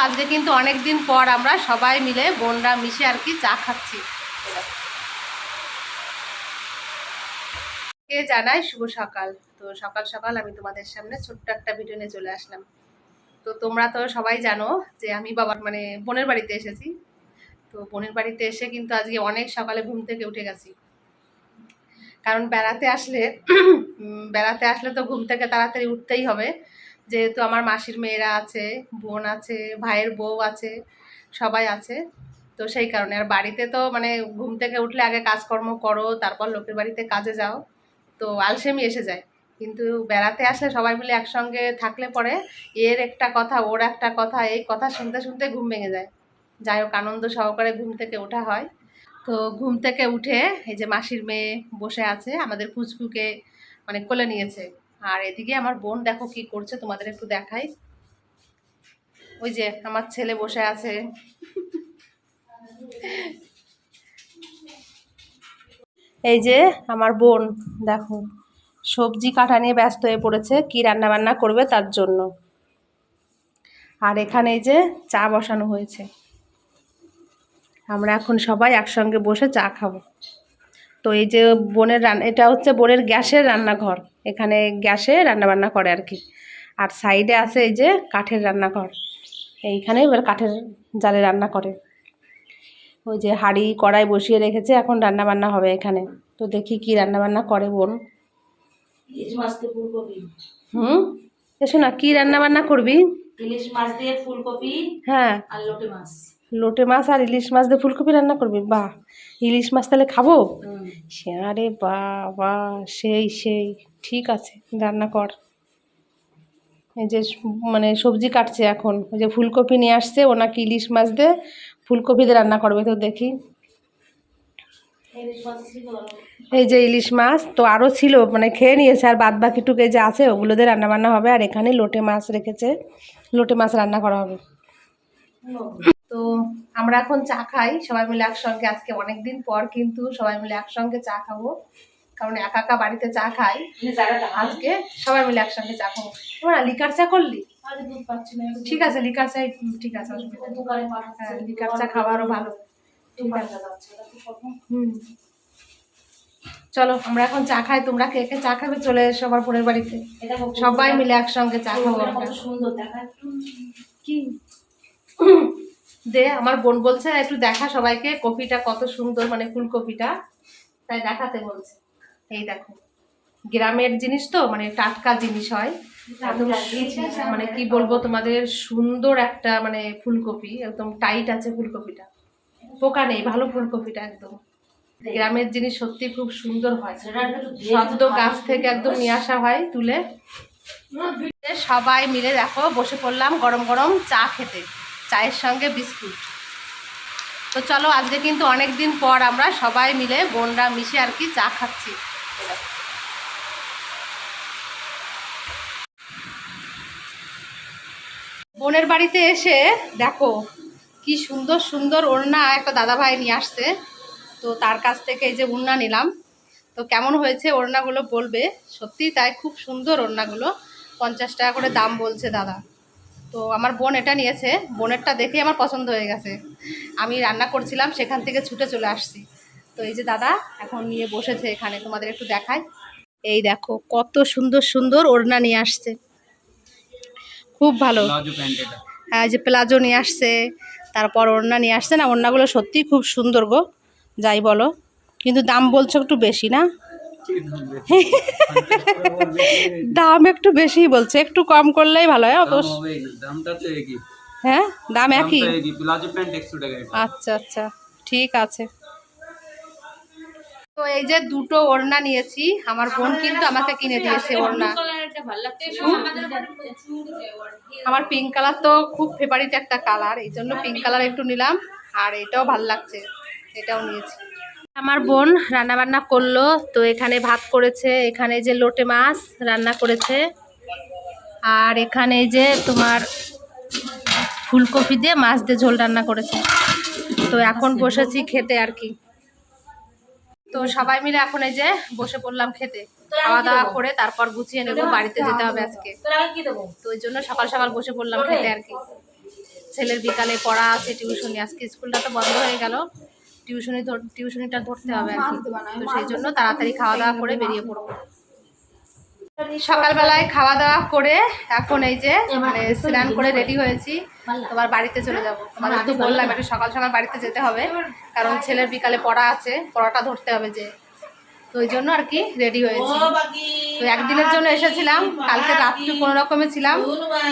আজকে কিন্তু অনেক দিন পর আমরা সবাই মিলে বোনরা মিশে আর কি চা খাচ্ছি। কে জানাই শুভ সকাল। তো সকাল সকাল আমি তোমাদের সামনে ছোট্ট একটা ভিডিও নিয়ে চলে আসলাম। তো তোমরা তো সবাই জানো যে আমি বাবার বোনের বাড়িতে এসেছি। তো বোনের বাড়িতে এসে কিন্তু আজকে অনেক সকালে ঘুম থেকে উঠে গেছি, কারণ বেড়াতে আসলে তো ঘুম থেকে তাড়াতাড়ি উঠতেই হবে, যেহেতু আমার মাসির মেয়েরা আছে, বোন আছে, ভাইয়ের বউ আছে, সবাই আছে। তো সেই কারণে আর বাড়িতে তো ঘুম থেকে উঠলে আগে কাজকর্ম করো, তারপর লোকের বাড়িতে কাজে যাও, তো আলসেমি এসে যায়। কিন্তু বেড়াতে আসলে সবাই মিলে একসঙ্গে থাকলে পরে এর একটা কথা ওর একটা কথা, এই কথা শুনতে শুনতে ঘুম ভেঙে যায়। যাই হোক, আনন্দ সহকারে ঘুম থেকে ওঠা হয়। তো ঘুম থেকে উঠে এই যে মাসির মেয়ে বসে আছে, আমাদের পুচকুকে কোলে নিয়েছে। আর এদিকে আমার বোন দেখো কি করছে, তোমাদের একটু দেখাই। ওই যে আমার ছেলে বসে আছে। এই যে আমার বোন দেখো সবজি কাটা নিয়ে ব্যস্ত হয়ে পড়েছে, কি রান্না বান্না করবে তার জন্য। আর এখানে এই যে চা বসানো হয়েছে, আমরা এখন সবাই একসঙ্গে বসে চা খাবো। তো এই যে বোনের এটা হচ্ছে বোনের গ্যাসের রান্নাঘর, এখানে গ্যাসে রান্নাবান্না করে আর কি। আর সাইডে আছে এই যে কাঠের রান্নাঘর, এইখানে এবার কাঠের জালে রান্না করে। ওই যে হাঁড়ি কড়াই বসিয়ে রেখেছে, এখন রান্নাবান্না হবে এখানে। তো দেখি কি রান্নাবান্না করে বোন। এসো না, কি রান্নাবান্না করবি? ইলিশ মাছ দিয়ে ফুলকপি, হ্যাঁ, আর লোটে মাছ। লোটে মাছ আর ইলিশ মাছ দিয়ে ফুলকপি রান্না করবি? বাহ, ইলিশ মাছ তাহলে খাবো। আরে বাবা, সেই সেই, ঠিক আছে রান্না কর। এই যে সবজি কাটছে এখন, ওই যে ফুলকপি নিয়ে আসছে, ও নাকি ইলিশ মাছ দিয়ে ফুলকপি দিয়ে রান্না করবে। তো দেখি, এই যে ইলিশ মাছ তো আরও ছিল, খেয়ে নিয়েছে, আর বাদ বাকিটুকু যে আছে ওগুলো দিয়ে রান্না বান্না হবে। আর এখানে লোটে মাছ রেখেছে, লোটে মাছ রান্না করা হবে। তো আমরা এখন চা খাই সবাই মিলে একসঙ্গে। আজকে অনেক দিন পর কিন্তু সবাই মিলে একসঙ্গে চা খাবো, কারণ একা একা বাড়িতে চা খাই, আজকে সবাই মিলে একসঙ্গে চা খাবো। তোমরা লিকার চা করলি? ঠিক আছে, লিকার চাই, ঠিক আছে, হ্যাঁ লিকার চা খাওয়ারও ভালো। চলো আমরা এখন চা খাই, তোমরা কে কে চা খাবে চলে এসো আমার বোনের বাড়িতে, সবাই মিলে একসঙ্গে চা খাবো। সুন্দর দেখা কি দে, আমার বোন বলছে একটু দেখা সবাইকে কপিটা কত সুন্দর, ফুলকপিটা, তাই দেখাতে বলছে। এই দেখো, গ্রামের জিনিস তো, টাটকা জিনিস হয়, কি বলবো তোমাদের, সুন্দর একটা ফুলকপি, একদম টাইট আছে ফুলকপিটা, পোকা নেই, ভালো ফুলকপিটা একদম। গ্রামের জিনিস সত্যি খুব সুন্দর হয়, সদ্য গাছ থেকে একদম নিয়ে আসা হয় তুলে। সবাই মিলে দেখো বসে পড়লাম গরম গরম চা খেতে, চায়ের সঙ্গে বিস্কুট। তো চলো, আজকে কিন্তু অনেক দিন পর আমরা সবাই মিলে বোনরা মিশে আর কি চা খাচ্ছি। বোনের বাড়িতে এসে দেখো কি সুন্দর সুন্দর ওড়না একটা দাদাভাই নিয়ে আসছে, তো তার কাছ থেকে এই যে ওড়না নিলাম। তো কেমন হয়েছে ওড়নাগুলো বলবে, সত্যি তাই খুব সুন্দর ওড়নাগুলো, 50 টাকা করে দাম বলছে দাদা। তো আমার বোন এটা নিয়েছে, বোনেরটা দেখে আমার পছন্দ হয়ে গেছে, আমি রান্না করছিলাম সেখান থেকে ছুটে চলে আসছি। তো এই যে দাদা এখন নিয়ে বসেছে এখানে, তোমাদের একটু দেখাই। এই দেখো কত সুন্দর সুন্দর ওড়না নিয়ে আসছে, খুব ভালো। হ্যাঁ, যে প্লাজো নিয়ে আসছে, তারপর ওড়না নিয়ে আসছে না, ওড়নাগুলো সত্যিই খুব সুন্দর গো, যাই বলো, কিন্তু দাম বলছো একটু বেশি না? দাম একটু বেশি বলছে, একটু কম করলেই ভালো হয়। হ্যাঁ, দাম একই? আচ্ছা আচ্ছা, ঠিক আছে। তো এই যে দুটো ওড়না নিয়েছি, আমার বোন কিন্তু আমাকে কিনে দিয়েছে ওড়না। আমার পিঙ্ক কালার তো খুব ফেভারিট একটা কালার, এই জন্য পিঙ্ক কালার একটু নিলাম, আর এটাও ভাল লাগছে, এটাও নিয়েছি। আমার বোন রান্না বান্না করলো, তো এখানে ভাত করেছে, এখানে যে লোটে মাছ রান্না করেছে, আর এখানে যে তোমার ফুলকপি দিয়ে মাছ দিয়ে ঝোল রান্না করেছে। তো এখন বসেছি খেতে আর কি। তো সবাই মিলে এখন এই যে বসে পড়লাম খেতে, খাওয়া দাওয়া করে তারপর গুছিয়ে নেবো, বাড়িতে যেতে হবে আজকে, তো ওই জন্য সকাল সকাল বসে পড়লাম খেতে আর কি। ছেলের বিকালে পড়া আছে, টিউশনি। আজকে স্কুলটা তো বন্ধ হয়ে গেল, টিউশনিটা ধরতে হবে আর কি। তো সেই জন্য তাড়াতাড়ি খাওয়া দাওয়া করে বেরিয়ে পড়বো। সকালবেলায় খাওয়া দাওয়া করে এখন এই যে মানে স্নান করে রেডি হয়েছি, তোমার বাড়িতে চলে যাবো। তোমাদের তো বললাম একটু সকাল সকাল বাড়িতে যেতে হবে, কারণ ছেলের বিকালে পড়া আছে, পড়াটা ধরতে হবে যে, তো ওই জন্য আর কি রেডি হয়েছি। তো একদিনের জন্য এসেছিলাম, কালকে রাত্রি কোনো রকমে ছিলাম,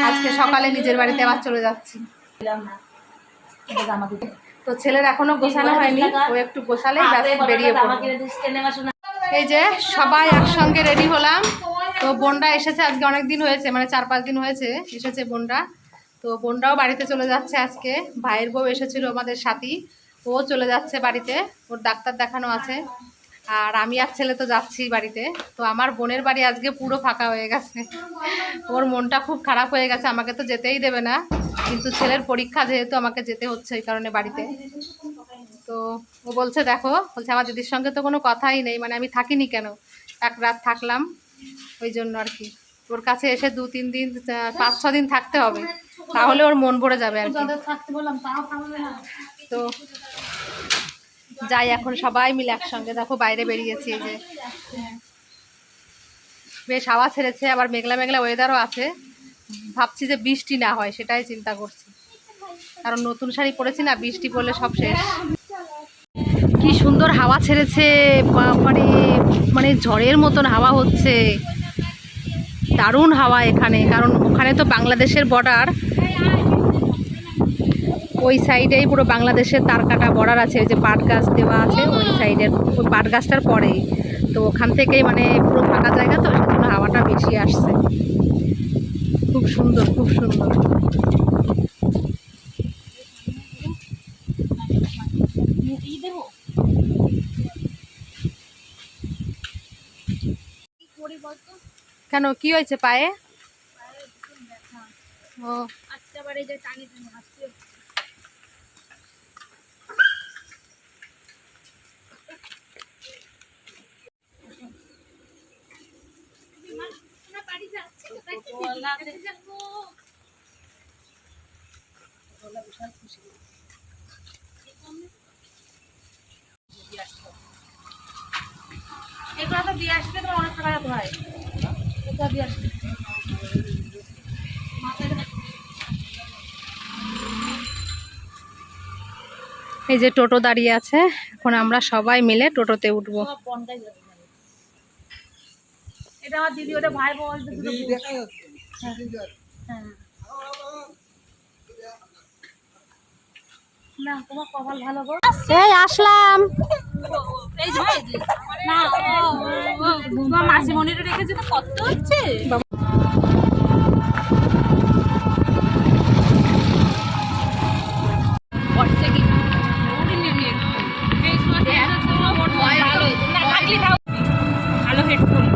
আজকে সকালে নিজের বাড়িতে আবার চলে যাচ্ছি। তো ছেলের এখনো গোছানো হয়নি, ও একটু গোছালেই বেরিয়ে পড়বো। এই যে সবাই একসঙ্গে রেডি হলাম। তো বোনরা এসেছে আজকে, অনেক দিন হয়েছে, মানে 4-5 দিন হয়েছে এসেছে বোনরা। তো বোনরাও বাড়িতে চলে যাচ্ছে আজকে। ভাইয়ের বউ এসেছিল আমাদের সাথী, ও চলে যাচ্ছে বাড়িতে, ওর ডাক্তার দেখানো আছে। আর আমি আর ছেলে তো যাচ্ছি বাড়িতে। তো আমার বোনের বাড়ি আজকে পুরো ফাঁকা হয়ে গেছে, ওর মনটা খুব খারাপ হয়ে গেছে, আমাকে তো যেতেই দেবে না, কিন্তু ছেলের পরীক্ষা যেহেতু আমাকে যেতে হচ্ছে এই কারণে বাড়িতে। তো ও বলছে দেখো, বলছে আমার দিদির সঙ্গে তো কোনো কথাই নেই, মানে আমি থাকিনি কেন, এক রাত থাকলাম ওই জন্য আর কি। ওর কাছে এসে 2-3 দিন 5-6 দিন থাকতে হবে, তাহলে ওর মন ভরে যাবে আর কি। তো যাই, এখন সবাই মিলে একসঙ্গে দেখো বাইরে বেরিয়েছি। এই যে বেশ হাওয়া ছেড়েছে, আবার মেঘলা মেঘলা ওয়েদারও আছে। ভাবছি যে বৃষ্টি না হয়, সেটাই চিন্তা করছি, কারণ নতুন শাড়ি পরেছি না, বৃষ্টি পড়লে সব শেষ। কি সুন্দর হাওয়া ছেড়েছে, মানে মানে ঝড়ের মতন হাওয়া হচ্ছে, দারুণ হাওয়া এখানে। কারণ ওখানে তো বাংলাদেশের বর্ডার, ওই সাইডেই পুরো বাংলাদেশের তারকাটা বর্ডার আছে, ওই যে পাট গাছ দেওয়া আছে ওই সাইডের, ওই পাট গাছটার পরেই। তো ওখান থেকেই মানে পুরো ফাঁকা জায়গা, তো সেজন্য হাওয়াটা বেশি আসছে। খুব সুন্দর, খুব সুন্দর। কেন, কি হয়েছে পায়ে? ও এগুলো তো দিয়ে আসলে তোমার অনেক টাকা যেতে হয়, এটা দিয়ে আসলে। এই যে টোটো দাঁড়িয়ে আছে, এখন আমরা সবাই মিলে টোটোতে উঠবো। সব বনটাই যেতে হবে। এটা আমার দিদি, ওটা ভাই বল। হ্যাঁ না, তোমার কপাল ভালো গো। এই আসলাম। এই যে ভাই, না তোমার মাসিমণিটা রেখেছে তো, কত হচ্ছে পড়ছে কি ভালো হেডফোন।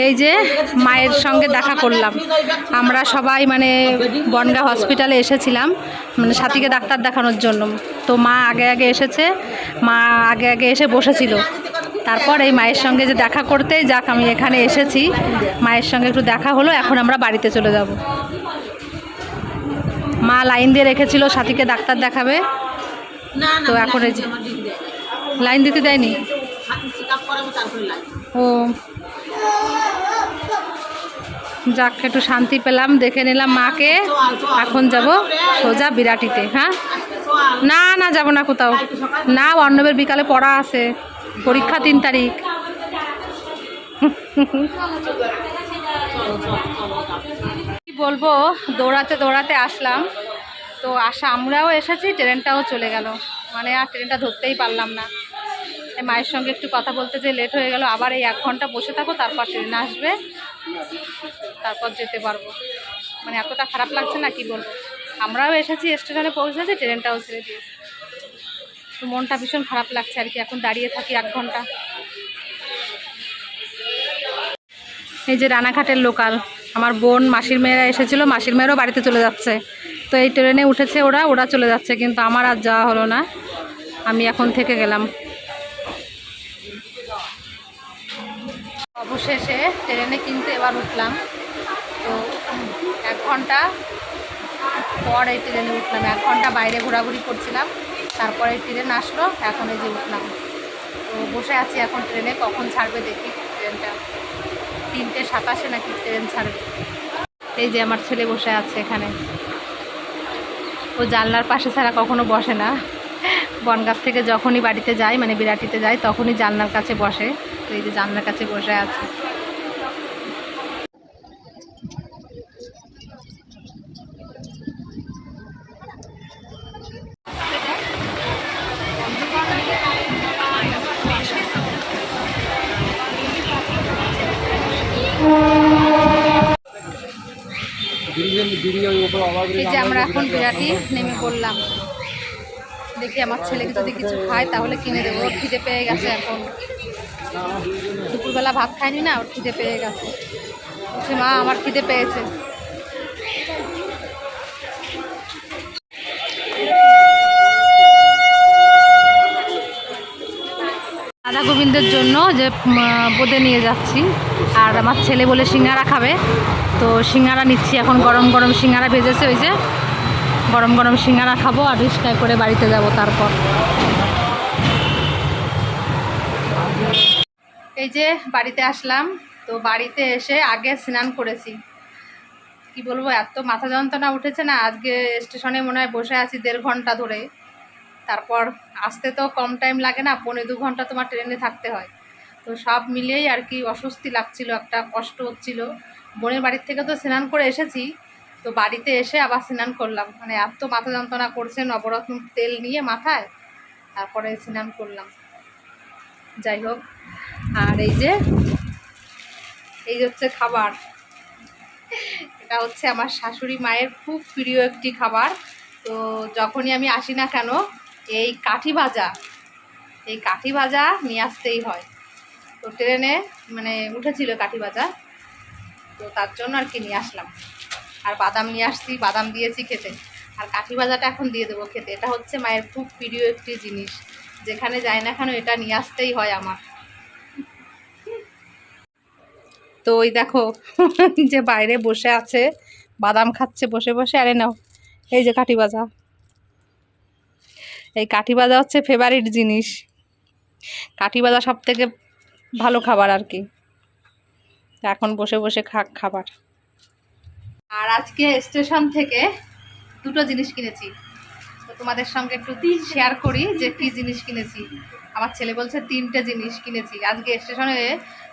এই যে মায়ের সঙ্গে দেখা করলাম, আমরা সবাই মানে বনগাঁ হসপিটালে এসেছিলাম, মানে সাথীকে ডাক্তার দেখানোর জন্য। তো মা আগে আগে এসেছে, মা আগে আগে এসে বসেছিল। তারপর এই মায়ের সঙ্গে যে দেখা করতে যাক আমি এখানে এসেছি, মায়ের সঙ্গে একটু দেখা হলো, এখন আমরা বাড়িতে চলে যাব। মা লাইন দিয়ে রেখেছিল সাথীকে ডাক্তার দেখাবে, তো এখন এই যে লাইন দিতে দেয়নি। ও যাক, একটু শান্তি পেলাম, দেখে নিলাম মাকে। এখন যাব সোজা বিরাটিতে। হ্যাঁ, না না যাব না কোথাও, না অর্ণবের বিকালে পড়া আছে, পরীক্ষা 3 তারিখ। কি বলবো, দৌড়াতে দৌড়াতে আসলাম। তো আমরাও এসেছি, ট্রেনটাও চলে গেল, মানে আর ট্রেনটা ধরতেই পারলাম না। মায়ের সঙ্গে একটু কথা বলতে যে লেট হয়ে গেল, আবার এই 1 ঘন্টা বসে থাকো, তারপর ট্রেন আসবে, তারপর যেতে পারবো। মানে এতটা খারাপ লাগছে না, কি বলবো। আমরাও এসেছি, স্টেশনে পৌঁছেছি, ট্রেনটাও ছেড়ে দিয়েছি। তো মনটা ভীষণ খারাপ লাগছে আর কি, এখন দাঁড়িয়ে থাকি 1 ঘন্টা। এই যে রানাঘাটের লোকাল, আমার বোন মাসির মেয়েরা এসেছিলো, মাসির মেয়েরাও বাড়িতে চলে যাচ্ছে। তো এই ট্রেনে উঠেছে ওরা ওরা চলে যাচ্ছে, কিন্তু আমার আর যাওয়া হলো না, আমি এখন থেকে গেলাম। অবশেষে ট্রেনে কিন্তু এবার উঠলাম। তো 1 ঘন্টা পর এই ট্রেনে উঠলাম, 1 ঘন্টা বাইরে ঘোরাঘুরি করছিলাম, তারপরে ট্রেন আসলো, এখন এই যে উঠলাম। তো বসে আছি এখন ট্রেনে, কখন ছাড়বে দেখি ট্রেনটা। 3:27 নাকি ট্রেন ছাড়বে। এই যে আমার ছেলে বসে আছে এখানে, ও জানলার পাশে ছাড়া কখনো বসে না। বনগাঁ থেকে যখনই বাড়িতে যাই, মানে বিরাটিতে যাই, তখনই জানলার কাছে বসে। তো এই যে জানলার কাছে বসে আছে। এই যে আমরা এখন বিরাটি নেমে পড়লাম। দেখি আমার ছেলেকে যদি কিছু খায় তাহলে কিনে দেবো, ওর খিদে পেয়ে গেছে এখন। দুপুরবেলা ভাত খায়নি না, ওর খিদে পেয়ে গেছে। বলছে মা আমার খিদে পেয়েছে। রাধা গোবিন্দের জন্য যে বোঁদে নিয়ে যাচ্ছি, আর আমার ছেলে বলে সিঙ্গারা খাবে, তো সিঙ্গারা নিচ্ছি এখন। গরম গরম সিঙ্গারা ভেজেছে, ওই যে গরম গরম সিঙ্গারা খাবো, আর রিস্কায় করে বাড়িতে যাব। তারপর এই যে বাড়িতে আসলাম। তো বাড়িতে এসে আগে স্নান করেছি, কি বলবো, এত মাথা যন্ত্রণা উঠেছে না। আজকে স্টেশনে মনে হয় বসে আছি 1.5 ঘন্টা ধরে। তারপর আসতে তো কম টাইম লাগে না, 1.25 ঘন্টা তোমার ট্রেনে থাকতে হয়। তো সব মিলিয়েই আর কি অস্বস্তি লাগছিল, একটা কষ্ট হচ্ছিল। বোনের বাড়ির থেকে তো স্নান করে এসেছি, তো বাড়িতে এসে আবার স্নান করলাম, মানে এত মাথা যন্ত্রণা করছে, নবরত্ন তেল নিয়ে মাথায়, তারপরে স্নান করলাম। যাই হোক, আর এই হচ্ছে খাবার। এটা হচ্ছে আমার শাশুড়ি মায়ের খুব প্রিয় একটি খাবার। তো যখনই আমি আসি না কেন, এই কাঠি ভাজা নিয়ে আসতেই হয়। তো ট্রেনে মানে উঠেছিল কাঠি ভাজা, তো তার জন্য আর কি নিয়ে আসলাম। আর বাদাম নিয়ে আসছি, বাদাম দিয়েছি খেতে, আর কাঠি ভাজাটা এখন দিয়ে দেবো খেতে। এটা হচ্ছে মায়ের খুব প্রিয় একটি জিনিস, যেখানে যাই না কেন এটা নিয়ে আসতেই হয় আমার। তো ওই দেখো যে বাইরে বসে আছে, বাদাম খাচ্ছে বসে বসে। আরে নাও, এই যে কাঠি ভাজা। এই কাঠি ভাজা হচ্ছে ফেভারিট জিনিস, কাঠি ভাজা সব থেকে ভালো খাবার আর কি। এখন বসে বসে খাবার। আর আজকে স্টেশন থেকে 2টো জিনিস কিনেছি, তো তোমাদের সঙ্গে একটু শেয়ার করি যে কি জিনিস কিনেছি। আমার ছেলে বলছে 3টে জিনিস কিনেছি আজকে স্টেশনে,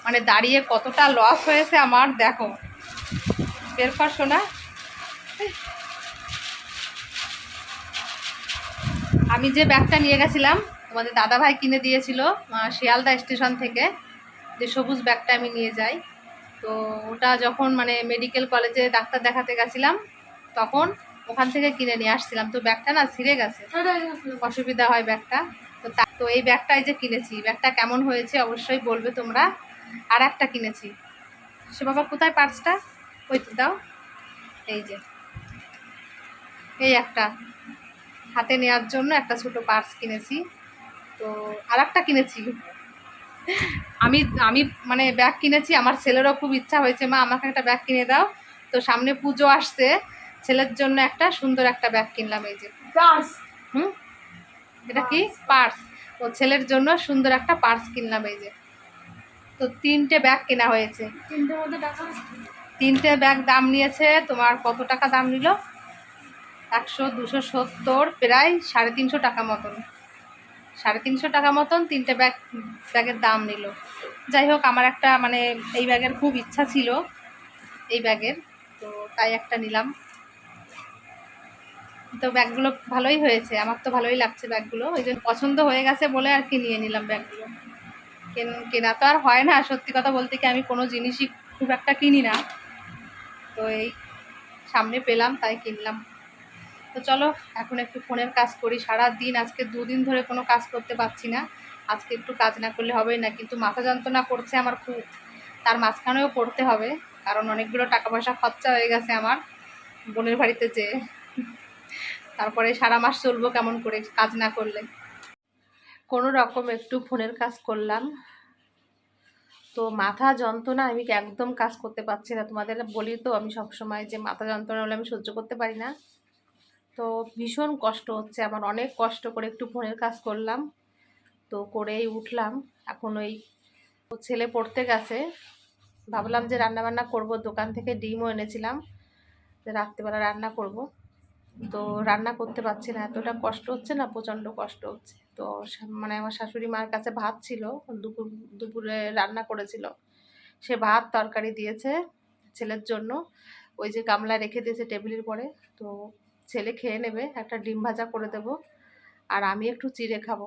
মানে দাঁড়িয়ে কতটা লস হয়েছে আমার। দেখো, বের কর শোনা। আমি যে ব্যাগটা নিয়ে গেছিলাম, তোমাদের দাদাভাই কিনে দিয়েছিল শিয়ালদা স্টেশন থেকে, যে সবুজ ব্যাগটা আমি নিয়ে যাই। তো ওটা যখন মানে মেডিকেল কলেজে ডাক্তার দেখাতে গেছিলাম, তখন ওখান থেকে কিনে নিয়ে আসছিলাম। তো ব্যাগটা না ছিঁড়ে গেছে, অসুবিধা হয় ব্যাগটা। তো এই ব্যাগটাই যে কিনেছি, ব্যাগটা কেমন হয়েছে অবশ্যই বলবে তোমরা। আর একটা কিনেছি, সে বাবা কোথায় পার্সটা, ওই তো দাও। এই যে এই একটা হাতে নেওয়ার জন্য একটা ছোট পার্স কিনেছি। তো আর একটা কিনেছি, আমি আমি মানে ব্যাগ কিনেছি, আমার ছেলেরও খুব ইচ্ছা হয়েছে মা আমাকে একটা ব্যাগ কিনে দাও। তো সামনে পুজো আসছে, ছেলের জন্য একটা সুন্দর একটা ব্যাগ কিনলাম। এই যে পার্স, এটা কি পার্স, ও ছেলের জন্য সুন্দর একটা পার্স কিনলাম। এই যে, তো 3টে ব্যাগ কেনা হয়েছে। 3টে ব্যাগ দাম নিয়েছে তোমার, কত টাকা দাম নিল, 100, 270, প্রায় 350 টাকা মতন। 350 টাকা মতন 3টে ব্যাগের দাম নিল। যাই হোক, আমার একটা মানে এই ব্যাগের খুব ইচ্ছা ছিল, এই ব্যাগের, তো তাই একটা নিলাম। তো ব্যাগগুলো ভালোই হয়েছে, আমার তো ভালোই লাগছে ব্যাগগুলো, ওই জন্য পছন্দ হয়ে গেছে বলে আর কি নিয়ে নিলাম ব্যাগগুলো। কেনা তো আর হয় না, সত্যি কথা বলতে কি আমি কোনো জিনিসই খুব একটা কিনি না, তো এই সামনে পেলাম তাই কিনলাম। তো চলো এখন একটু ফোনের কাজ করি। সারা দিন আজকে 2 দিন ধরে কোনো কাজ করতে পারছি না, আজকে একটু কাজ না করলে হবেই না। কিন্তু মাথা যন্ত্রণা করছে আমার খুব, তার মাঝখানেও পড়তে হবে, কারণ অনেকগুলো টাকা পয়সা খরচা হয়ে গেছে আমার বোনের বাড়িতে যেয়ে। তারপরে সারা মাস চলবো কেমন করে কাজ না করলে। কোনো রকম একটু ফোনের কাজ করলাম, তো মাথা যন্ত্রণা, আমি একদম কাজ করতে পারছি না। তোমাদের বলি তো আমি সবসময় যে মাথা যন্ত্রণা হলে আমি সহ্য করতে পারি না। তো ভীষণ কষ্ট হচ্ছে আমার, অনেক কষ্ট করে একটু ফোনের কাজ করলাম, তো করেই উঠলাম। এখন ওই ছেলে পড়তে গেছে, ভাবলাম যে রান্না বান্না করব, দোকান থেকে ডিমও এনেছিলাম, যে রাত্রিবেলা রান্না করব। তো রান্না করতে পারছি না, এতটা কষ্ট হচ্ছে না, প্রচণ্ড কষ্ট হচ্ছে। তো মানে আমার শাশুড়ি মার কাছে ভাত ছিল, দুপুরে রান্না করেছিল, সে ভাত তরকারি দিয়েছে ছেলের জন্য, ওই যে গামলা রেখে দিয়েছে টেবিলের পরে। তো ছেলে খেয়ে নেবে, একটা ডিম ভাজা করে দেবো, আর আমি একটু চিড়ে খাবো,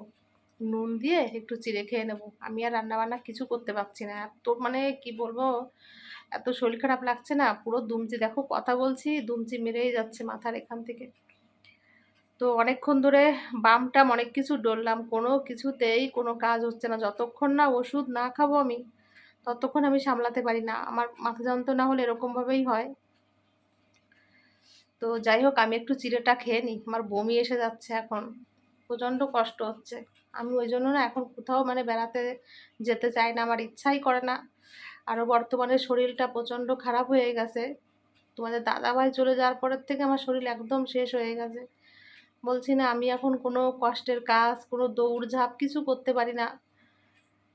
নুন দিয়ে একটু চিড়ে খেয়ে নেবো। আমি আর রান্না বান্না কিছু করতে পারছি না, এত মানে কি বলবো, এত শরীর খারাপ লাগছে না, পুরো দুমচি, দেখো কথা বলছি দুমচি মেরেই যাচ্ছে মাথার এখান থেকে। তো অনেকক্ষণ ধরে বাম টাম অনেক কিছু ডললাম, কোনো কিছুতেই কোনো কাজ হচ্ছে না। যতক্ষণ না ওষুধ না খাবো আমি, ততক্ষণ আমি সামলাতে পারি না। আমার মাথা যন্ত্রণা হলে এরকমভাবেই হয়। তো যাই হোক, আমি একটু চিড়েটা খেয়ে নিই, আমার বমি এসে যাচ্ছে এখন, প্রচণ্ড কষ্ট হচ্ছে। আমি ওই জন্য না এখন কোথাও মানে বেড়াতে যেতে চাই না, আমার ইচ্ছাই করে না। আরও বর্তমানে শরীরটা প্রচণ্ড খারাপ হয়ে গেছে, তোমাদের দাদাভাই চলে যাওয়ার পরের থেকে আমার শরীর একদম শেষ হয়ে গেছে। বলছি না, আমি এখন কোনো কষ্টের কাজ, কোনো দৌড়ঝাঁপ কিছু করতে পারি না।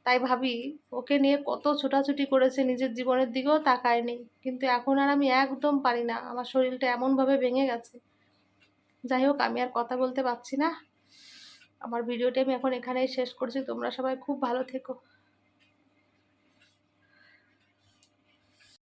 তাই ভাবি, ওকে নিয়ে কত ছোটাছুটি করেছে, নিজের জীবনের দিকেও তাকায়নি, কিন্তু এখন আর আমি একদম পারি না, আমার শরীরটা এমনভাবে ভেঙে গেছে। যাই হোক, আমি আর কথা বলতে পারছি না, আমার ভিডিওটি আমি এখন এখানেই শেষ করছি। তোমরা সবাই খুব ভালো থেকো।